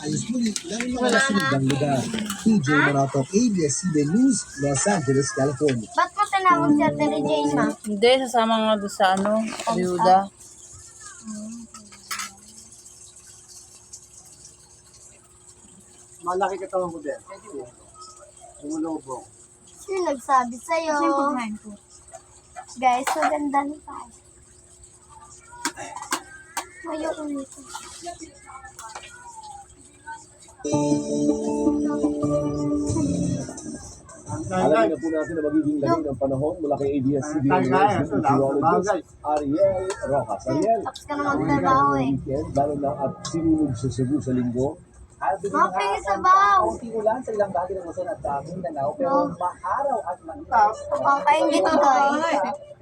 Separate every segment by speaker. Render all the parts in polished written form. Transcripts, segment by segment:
Speaker 1: ayos muli ng mga nasiligang lugar. PJ Maratok, ABS-CBN News, Los Angeles, California.
Speaker 2: Ba't mo tinawag si Ate Regine, ma?
Speaker 3: Hindi, sasama nga doon sa ayuda.
Speaker 4: Malaki katawan ko din. Umulobong.
Speaker 2: Sino nagsabi sa'yo? Guys, maganda na tayo. Ayoko nito.
Speaker 5: Alamin na po natin na magiging lamig ng panahon mula kay ABS-CBN News meteorologist Ariel Rojas. Ariel,
Speaker 2: Tapos ka na magtrabaho eh.
Speaker 5: weekend, lalo na at sinulog sa Cebu sa linggo.
Speaker 2: Maping sa baw.
Speaker 4: Kunti ulan sa ilang bahagi ng Luzon at Mindanao, pero maaraw at mainit.
Speaker 2: Kakaingit ko tayo.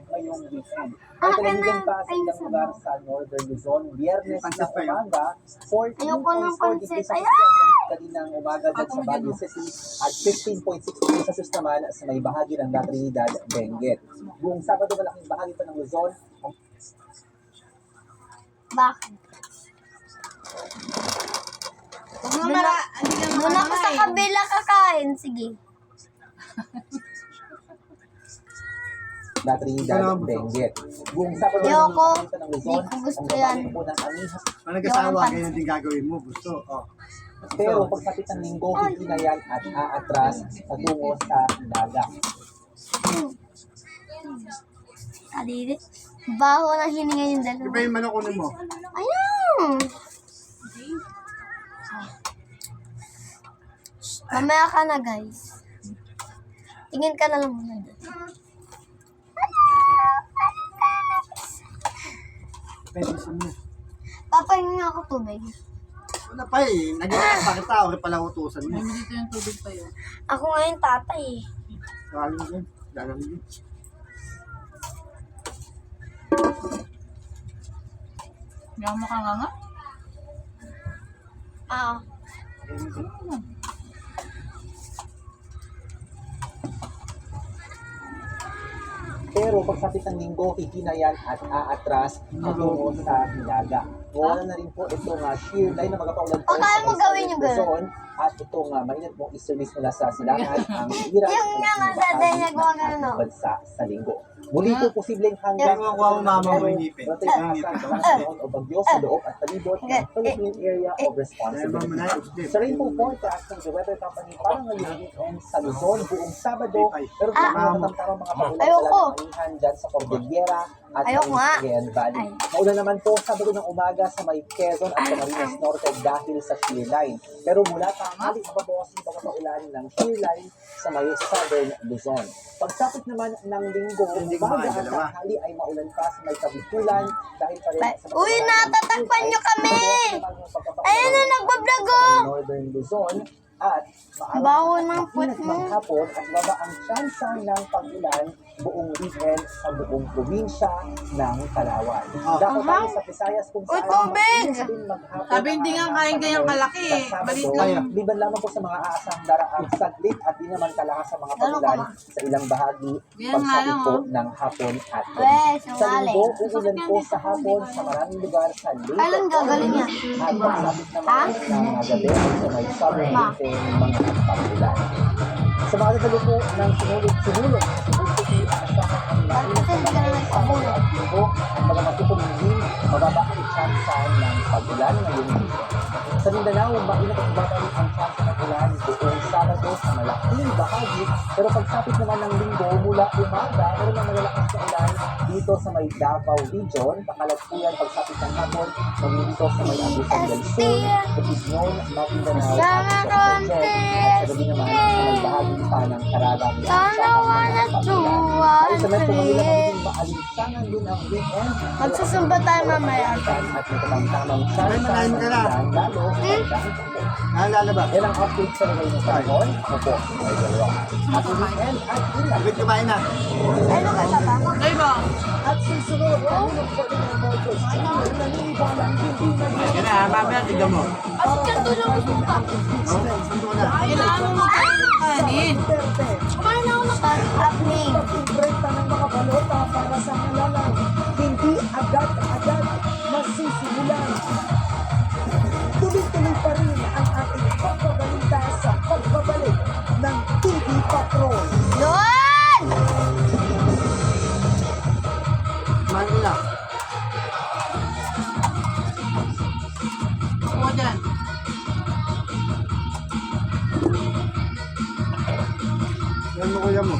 Speaker 4: Ngayong weekend. May kalamigan pa sa ilang lugar sa Northern Luzon. Biyernes na umaga, 14.4 degrees
Speaker 2: Ayan!
Speaker 4: kaninang umaga dyan sa Baguio City at 15.6 degrees Celsius naman sa may bahagi ng La Trinidad, Benguet. Buong Sabado, malaking bahagi pa ng Luzon.
Speaker 2: Bakit? Doon ako sa kabila kakain. Sige.
Speaker 4: La Trinidad, Benguet. Buong Sabado,
Speaker 2: Ayoko.
Speaker 4: malaking bahagi pa ng Luzon.
Speaker 2: Hindi ko gusto
Speaker 4: Ang
Speaker 2: yan.
Speaker 4: babalik po ng amihan.
Speaker 6: Pag nag-asawa, ganyan din gagawin mo. Gusto. Oh.
Speaker 4: Pero pagsapit ng linggo, hindi na yan at aatras patungo sa Naga.
Speaker 2: Kadiri. Baho na hininga yung
Speaker 6: Di ba
Speaker 2: dalawa.
Speaker 6: yung manok mo?
Speaker 2: Ayun! Mamaya ka na, guys. Tingin ka na lang muna doon.
Speaker 6: Pwede sa mo.
Speaker 2: Papahinga nga ako tubig.
Speaker 6: Wala pa eh. Nag-iisip bakit tao pala utusan mo.
Speaker 3: Dito yung tubig pa yun.
Speaker 2: Ako ngayon tatay eh.
Speaker 6: Sakaling din. Dalang din.
Speaker 3: Yama ka nga nga?
Speaker 2: Ah.
Speaker 4: Pero pagsapit ng linggo, hindi na yan at aatras patungo sa Naga. Wala na rin po itong shear line na magpapaulan po
Speaker 2: O, kaya mo
Speaker 4: sa
Speaker 2: gawin yung ganun?
Speaker 4: Luzon at itong mainit mong easterlies mula sa Silangan ang hirap
Speaker 2: Yung nga nga dati niya gawa ganun, no?
Speaker 4: bansa sa linggo. Muli po posibleng hanggang
Speaker 6: Kaya kuha mo mama mo yung ngipin.
Speaker 4: Pero tinaasan ng panahon o bagyo sa loob at palibot ng Philippine Area of
Speaker 6: Kaya mo
Speaker 4: Responsibility.
Speaker 6: na yung
Speaker 4: Sa rainbow forecast ng The Weather Company para ngayong weekend sa Luzon buong Sabado, pero
Speaker 2: Ah.
Speaker 4: matamtamang mga paulan
Speaker 2: Ayoko.
Speaker 4: sa manihan dyan sa Cordillera at
Speaker 2: Ayoko
Speaker 4: sa
Speaker 2: nga.
Speaker 4: Cagayan Valley.
Speaker 2: Ay.
Speaker 4: Maulan naman po Sabado ng umaga sa may Quezon at Camarines Norte dahil sa shear line. Pero mula tanghali mababawasan pa paulan ng shear line sa may Southern Luzon. Pagsapit naman ng linggo,
Speaker 6: Hindi ko
Speaker 4: umaga
Speaker 6: makain,
Speaker 4: at
Speaker 6: dalawa.
Speaker 4: tanghali ay maulan pa sa may Kabikulan dahil pa rin sa
Speaker 2: Uy, natatakpan nyo kami! Ayan na, nagbablog oh!
Speaker 4: Northern Luzon at
Speaker 2: Baho ng
Speaker 4: puwet
Speaker 2: puwet mo.
Speaker 4: maghapon at baba ang tsansa ng pag-ulan buong weekend sa buong probinsya ng Palawan. Dako tayo sa Visayas kung
Speaker 2: Uy,
Speaker 4: saan
Speaker 2: tubig!
Speaker 4: mainit din maghapon
Speaker 3: Sabi, hindi nga
Speaker 4: ang
Speaker 3: kain ganyang kalaki eh.
Speaker 4: sa
Speaker 3: Maliit
Speaker 4: Sabado.
Speaker 3: lang.
Speaker 4: Liban lamang po sa mga aasang daraang saglit at di naman kalakas sa mga
Speaker 2: Ganun ka
Speaker 4: pag-ulan
Speaker 2: ba?
Speaker 4: sa ilang bahagi
Speaker 3: Yan nga
Speaker 4: pagsapit
Speaker 3: lang,
Speaker 4: po
Speaker 3: oh.
Speaker 4: ng hapon at gabi.
Speaker 2: Weh,
Speaker 4: Sa
Speaker 2: sumali.
Speaker 4: linggo, uulan po sa hapon sa maraming lugar sa Leyte.
Speaker 2: Kailan gagaling yan?
Speaker 4: At pagsapit naman
Speaker 2: Ha?
Speaker 4: ng gabi sa may southern
Speaker 2: Ma.
Speaker 4: Leyte mga pag-ulan. Sa mga dadalo po ng sinulog asahan ang
Speaker 2: Bakit kasi hindi ka na nagpabulo?
Speaker 4: at linggo ang mga matutuloy mababa ang tsansa ng pag-ulan ngayong linggo. Sa Mindanao, mainit at baba rin ang tsansa ng ulan buong Sabado sa malaking bahagi, pero pagsapit naman ng linggo mula umaga, meron na malalakas na ulan dito sa may Davao Region, kakalagpuyan pagsapit ng hapon, maging dito sa may Agusan del Sur, Bukidnon, Maguindanao,
Speaker 2: Sana
Speaker 4: at sa Cagayan, at sa gabi naman sa may bahagi pa ng Caraga.
Speaker 2: Sana wala tuwa
Speaker 4: Ay, sa Metro Manila, magiging maalinsangan din ang weekend.
Speaker 2: Magsusumba tayo mamaya.
Speaker 4: At may katamtamang chance
Speaker 6: Ay, manahin ka na.
Speaker 4: lalo sa dahil
Speaker 6: Naalala ba?
Speaker 4: yan ang update sa mga ng panahon. Ako po, Idol Rock. Happy weekend at ingat.
Speaker 6: Agad kumain na.
Speaker 2: Ano ka ba?
Speaker 3: Ay ba?
Speaker 4: At susunod, ang recording ng Marcos Jr. naniniwala ang hindi na
Speaker 6: Yan na, mamaya tignan mo.
Speaker 2: At katulong mo ka.
Speaker 6: Sunto ko na.
Speaker 3: Kailangan mo ng kanin.
Speaker 2: Kumain ako ng happening.
Speaker 4: Ibrenta ng mga balota para sa halalan. Hindi agad-agad masisimulan. Tuloy-tuloy pa rin ang
Speaker 6: Ano kuya mo?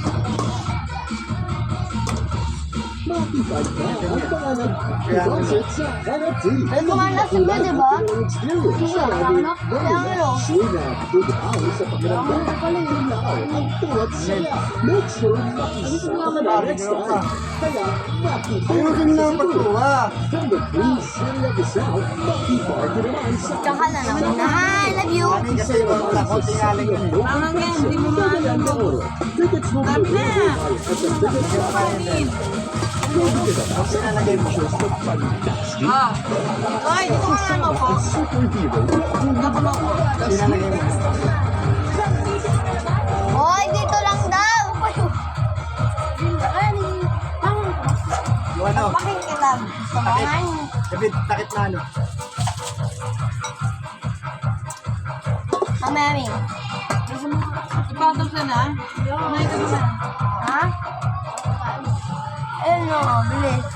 Speaker 5: Makikipag ka ang pangalan deposit sa NFT.
Speaker 2: May kumalas sila, di ba?
Speaker 5: Experience sa ating
Speaker 2: Kaya ano?
Speaker 5: sure na tugaw sa pakiramdam. Tunaw ang tuwad saya. Make sure makisama ka na next time. Kaya makikipag
Speaker 6: Ayusin na ang pagkuha.
Speaker 5: From the Green City of the South, makikipag ka naman sa
Speaker 2: Tsaka na naman na. Hi, love you.
Speaker 6: Mami kasi wala ko tingaling yun.
Speaker 3: Parang yan, hindi mo maano.
Speaker 5: Tickets mo
Speaker 3: Dami na.
Speaker 5: at the ticket
Speaker 3: Kanin.
Speaker 6: Sinalagay mo.
Speaker 5: fantastic
Speaker 3: Ah. Ay, dito ka lang ako.
Speaker 5: superhero
Speaker 3: Dito mo ako.
Speaker 6: Sinalagay mo.
Speaker 2: Hoy, dito lang daw.
Speaker 6: Yung ano?
Speaker 2: Paking kita. Gusto mo nga yun.
Speaker 6: David, takip na ano?
Speaker 2: Mamaya, Ming.
Speaker 3: Ipatong ka na. Kumain ka naman.
Speaker 2: Ha? Ayun o, bilis.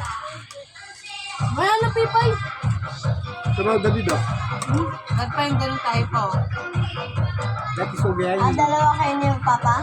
Speaker 2: Wala na, Pipay.
Speaker 6: Sunod, David, oh.
Speaker 3: At pa yung ganun tayo pa. Oh.
Speaker 6: Dati sugayan.
Speaker 2: Dalawa kayo ni Papa?